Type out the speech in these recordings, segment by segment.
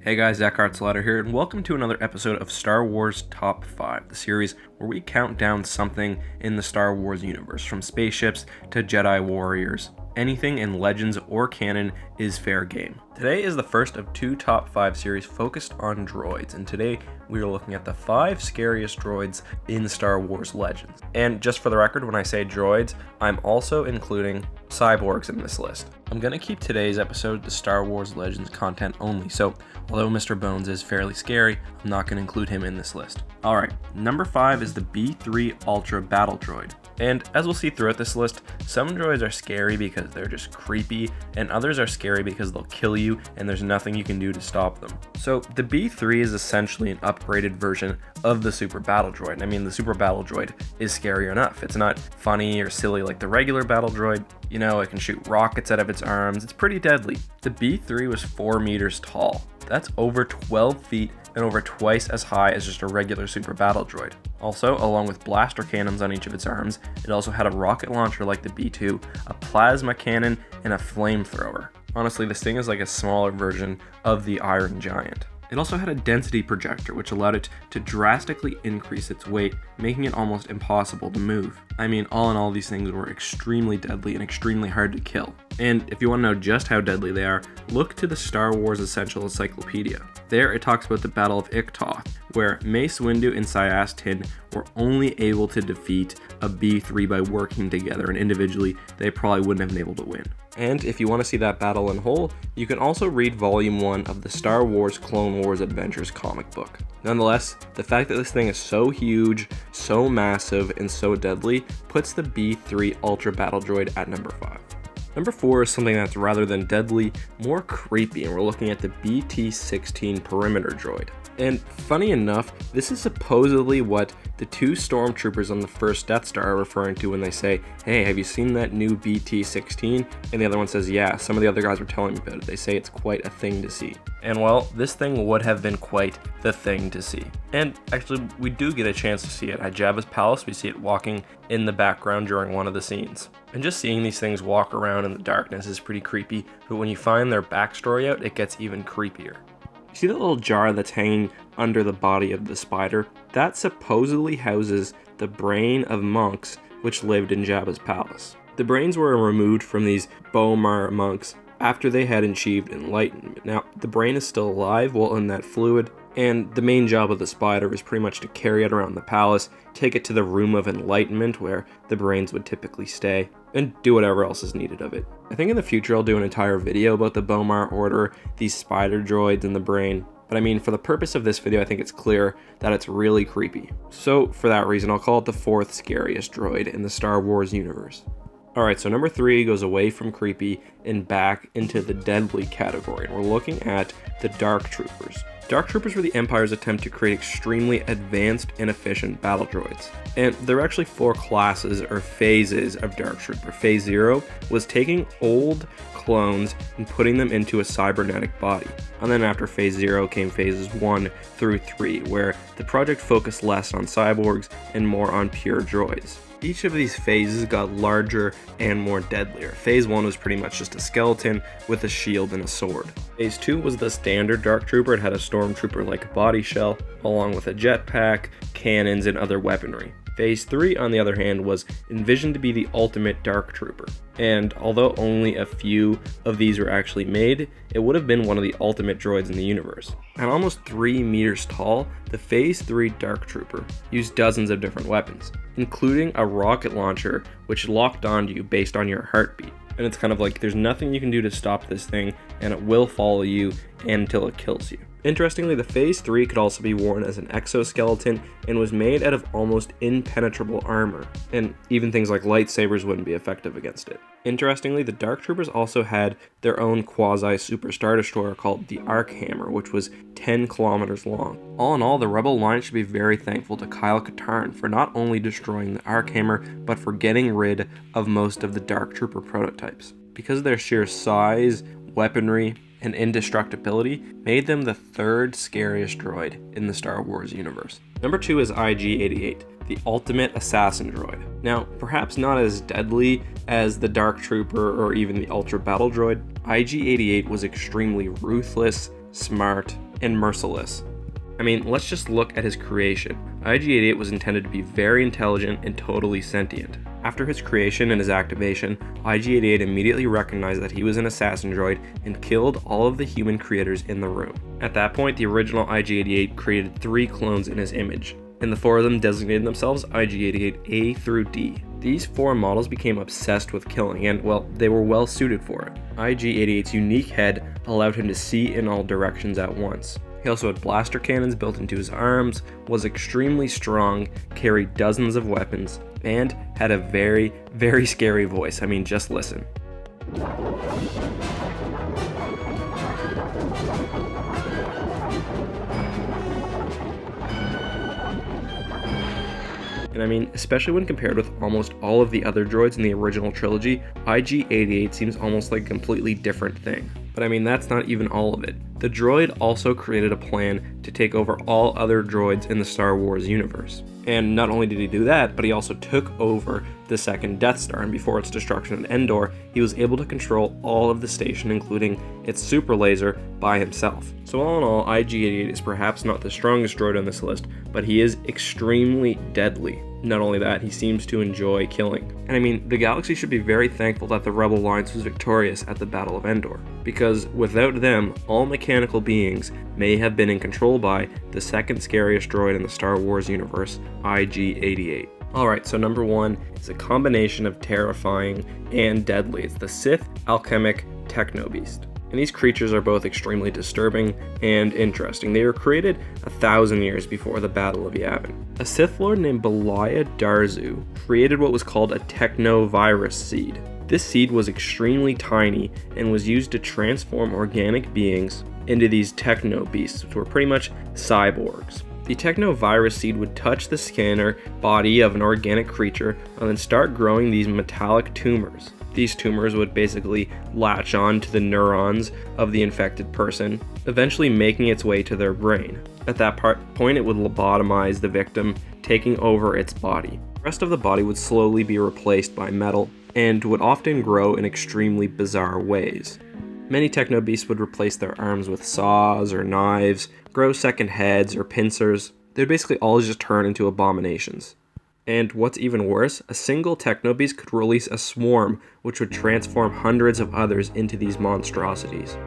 Hey guys, Zach Hartzlatter here, and welcome to another episode of Star Wars Top 5, the series where we count down something in the Star Wars universe, from spaceships to Jedi warriors. Anything in Legends or canon is fair game. Today is the first of two Top 5 series focused on droids, and today we are looking at the 5 scariest droids in Star Wars Legends. And just for the record, when I say droids, I'm also including cyborgs in this list. I'm going to keep today's episode the Star Wars Legends content only, so although Mr. Bones is fairly scary, I'm not going to include him in this list. Alright, number 5 is the B3 Ultra Battle Droid. And as we'll see throughout this list, some droids are scary because they're just creepy, and others are scary because they'll kill you and there's nothing you can do to stop them. So the B3 is essentially an upgraded version of the Super Battle Droid. I mean, the Super Battle Droid is scary enough. It's not funny or silly like the regular Battle Droid. You know, it can shoot rockets out of its arms. It's pretty deadly. The B3 was 4 meters tall. That's over 12 feet and over twice as high as just a regular Super Battle Droid. Also, along with blaster cannons on each of its arms, it also had a rocket launcher like the B2, a plasma cannon, and a flamethrower. Honestly, this thing is like a smaller version of the Iron Giant. It also had a density projector, which allowed it to drastically increase its weight, making it almost impossible to move. I mean, all in all, these things were extremely deadly and extremely hard to kill. And if you want to know just how deadly they are, look to the Star Wars Essential Encyclopedia. There it talks about the Battle of Iktoth, where Mace Windu and Syas Tin were only able to defeat a B3 by working together, and individually they probably wouldn't have been able to win. And if you want to see that battle in whole, you can also read Volume 1 of the Star Wars Clone Wars Adventures comic book. Nonetheless, the fact that this thing is so huge, so massive, and so deadly puts the B3 Ultra Battle Droid at number 5. Number 4 is something that's rather than deadly, more creepy, and we're looking at the BT-16 Perimeter Droid. And funny enough, this is supposedly what the 2 stormtroopers on the first Death Star are referring to when they say, "Hey, have you seen that new BT-16? And the other one says, "Yeah, some of the other guys were telling me about it. They say it's quite a thing to see." And well, this thing would have been quite the thing to see. And actually, we do get a chance to see it at Jabba's palace. We see it walking in the background during one of the scenes. And just seeing these things walk around in the darkness is pretty creepy, but when you find their backstory out, it gets even creepier. You see that little jar that's hanging under the body of the spider? That supposedly houses the brain of monks which lived in Jabba's palace. The brains were removed from these B'omarr monks after they had achieved enlightenment. Now, the brain is still alive while in that fluid, and the main job of the spider is pretty much to carry it around the palace, take it to the Room of Enlightenment where the brains would typically stay, and do whatever else is needed of it. I think in the future I'll do an entire video about the B'omarr Order, these spider droids, and the brain. But I mean, for the purpose of this video, I think it's clear that it's really creepy. So for that reason, I'll call it the 4th scariest droid in the Star Wars universe. Alright, so number 3 goes away from creepy and back into the deadly category, and we're looking at the Dark Troopers. Dark Troopers were the Empire's attempt to create extremely advanced and efficient battle droids. And there are actually 4 classes or phases of Dark Trooper. Phase 0 was taking old clones and putting them into a cybernetic body. And then after Phase 0 came Phases 1 through 3, where the project focused less on cyborgs and more on pure droids. Each of these phases got larger and more deadlier. Phase 1 was pretty much just a skeleton with a shield and a sword. Phase 2 was the standard Dark Trooper. It had a stormtrooper-like body shell, along with a jetpack, cannons, and other weaponry. Phase 3, on the other hand, was envisioned to be the ultimate Dark Trooper. And although only a few of these were actually made, it would have been one of the ultimate droids in the universe. At almost 3 meters tall, the Phase 3 Dark Trooper used dozens of different weapons, including a rocket launcher which locked onto you based on your heartbeat. And it's kind of like there's nothing you can do to stop this thing, and it will follow you until it kills you. Interestingly, the Phase 3 could also be worn as an exoskeleton and was made out of almost impenetrable armor, and even things like lightsabers wouldn't be effective against it. Interestingly, the Dark Troopers also had their own quasi-super Star Destroyer called the Archammer, which was 10 kilometers long. All in all, the Rebel Alliance should be very thankful to Kyle Katarn for not only destroying the Archammer, but for getting rid of most of the Dark Trooper prototypes. Because of their sheer size, weaponry, and indestructibility made them the 3rd scariest droid in the Star Wars universe. Number 2 is IG-88, the ultimate assassin droid. Now, perhaps not as deadly as the Dark Trooper or even the Ultra Battle Droid, IG-88 was extremely ruthless, smart, and merciless. I mean, let's just look at his creation. IG-88 was intended to be very intelligent and totally sentient. After his creation and his activation, IG-88 immediately recognized that he was an assassin droid and killed all of the human creators in the room. At that point, the original IG-88 created 3 clones in his image, and the 4 of them designated themselves IG-88 A through D. These 4 models became obsessed with killing, and well, they were well suited for it. IG-88's unique head allowed him to see in all directions at once. He also had blaster cannons built into his arms, was extremely strong, carried dozens of weapons, and had a very, very scary voice. I mean, just listen. And I mean, especially when compared with almost all of the other droids in the original trilogy, IG-88 seems almost like a completely different thing. But I mean, that's not even all of it. The droid also created a plan to take over all other droids in the Star Wars universe. And not only did he do that, but he also took over the second Death Star, and before its destruction at Endor, he was able to control all of the station, including its super laser, by himself. So all in all, IG-88 is perhaps not the strongest droid on this list, but he is extremely deadly. Not only that, he seems to enjoy killing. And I mean, the galaxy should be very thankful that the Rebel Alliance was victorious at the Battle of Endor, because without them, all mechanical beings may have been in control by the second scariest droid in the Star Wars universe, IG-88. Alright, so number 1 is a combination of terrifying and deadly. It's the Sith Alchemic Technobeast. And these creatures are both extremely disturbing and interesting. They were created 1,000 years before the Battle of Yavin. A Sith Lord named Belaya Darzu created what was called a technovirus seed. This seed was extremely tiny and was used to transform organic beings into these Technobeasts, which were pretty much cyborgs. The technovirus seed would touch the skin or body of an organic creature and then start growing these metallic tumors. These tumors would basically latch on to the neurons of the infected person, eventually making its way to their brain. At that point, it would lobotomize the victim, taking over its body. The rest of the body would slowly be replaced by metal and would often grow in extremely bizarre ways. Many Technobeasts would replace their arms with saws or knives, grow second heads or pincers. They'd basically all just turn into abominations. And what's even worse, a single Technobeast could release a swarm which would transform hundreds of others into these monstrosities.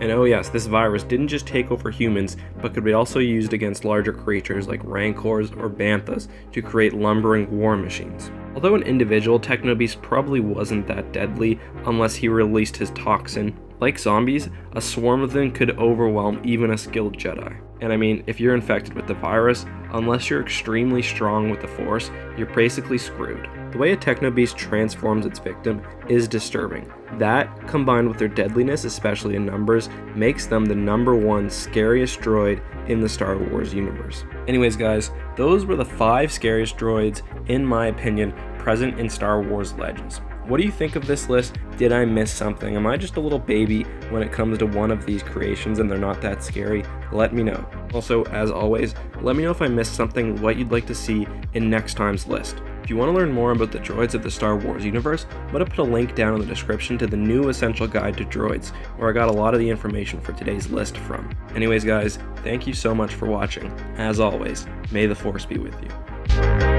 And oh yes, this virus didn't just take over humans, but could be also used against larger creatures like Rancors or Banthas to create lumbering war machines. Although an individual Technobeast probably wasn't that deadly unless he released his toxin, like zombies, a swarm of them could overwhelm even a skilled Jedi. And I mean, if you're infected with the virus, unless you're extremely strong with the Force, you're basically screwed. The way a Technobeast transforms its victim is disturbing. That, combined with their deadliness, especially in numbers, makes them the #1 scariest droid in the Star Wars universe. Anyways guys, those were the 5 scariest droids, in my opinion, present in Star Wars Legends. What do you think of this list? Did I miss something? Am I just a little baby when it comes to one of these creations and they're not that scary? Let me know. Also, as always, let me know if I missed something, what you'd like to see in next time's list. If you want to learn more about the droids of the Star Wars universe, I'm going to put a link down in the description to the new Essential Guide to Droids, where I got a lot of the information for today's list from. Anyways guys, thank you so much for watching. As always, may the Force be with you.